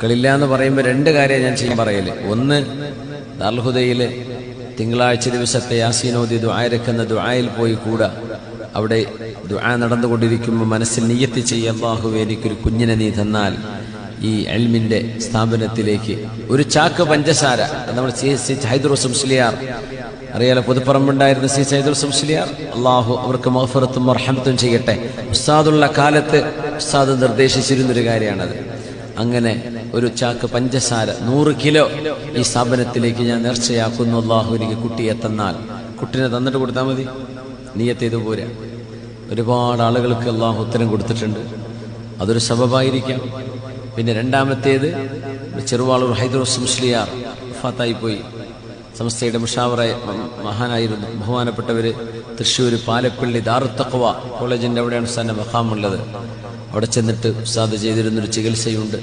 മക്കളില്ല എന്ന് പറയുമ്പോൾ രണ്ട് കാര്യം ഞാൻ ചെയ്യാൻ പറയല്. ഒന്ന്, ദാറുൽ ഹുദയിൽ തിങ്കളാഴ്ച ദിവസത്തെ യാസീനോദി ദുആയിരക്കുന്ന ദുആയിൽ പോയി കൂടാ. അവിടെ ദുആ നടന്നുകൊണ്ടിരിക്കുമ്പോൾ മനസ്സിൽ നിയ്യത്ത് ചെയ്യുക, അല്ലാഹുവേ എനിക്കൊരു കുഞ്ഞിനെ നീ തന്നാൽ ഈ ഇൽമിന്റെ സ്ഥാപനത്തിലേക്ക് ഒരു ചാക്ക് പഞ്ചസാര. നമ്മൾ സി ഹൈദറുസ് മുസ്ലിയാർ അറിയാലോ, പുതുപ്പറമ്പുണ്ടായിരുന്ന സി ഹൈദറുസ് മുസ്ലിയാർ, അള്ളാഹു അവർക്ക് മഗ്ഫിറത്തും റഹ്മത്തും ചെയ്യട്ടെ. ഉസ്താദുള്ള കാലത്ത് ഉസ്താദ് നിർദ്ദേശിച്ചിരുന്നൊരു കാര്യമാണത്. അങ്ങനെ ഒരു ചാക്ക് പഞ്ചസാര 100 കിലോ ഈ സ്ഥാപനത്തിലേക്ക് ഞാൻ നേർച്ചയാക്കുന്നു, അള്ളാഹു എനിക്ക് കുട്ടിയെ തന്നാൽ. കുട്ടിനെ തന്നിട്ട് കൊടുത്താൽ മതി, നിയ്യത്ത് ചെയ്തു പോരാ. ഒരുപാട് ആളുകൾക്ക് അള്ളാഹു ഉത്തരം കൊടുത്തിട്ടുണ്ട്, അതൊരു സബബായിരിക്കാം. പിന്നെ രണ്ടാമത്തേത്, ചെറുവാളൂർ ഹൈദറുസ് മുസ്ലിയാർ വഫാത്തായി പോയി. സമസ്തയുടെ മുഷാവറായ മഹാനായിരുന്നു. ബഹുമാനപ്പെട്ടവര് തൃശ്ശൂർ പാലപ്പള്ളി ദാറുൽ തഖ്വ കോളേജിന്റെ അവിടെയാണ് ഉസ്താദിന്റെ മഖാമുള്ളത്. അവിടെ ചെന്നിട്ട് ഉസ്താദ് ചെയ്തിരുന്നൊരു ചികിത്സയുണ്ട്.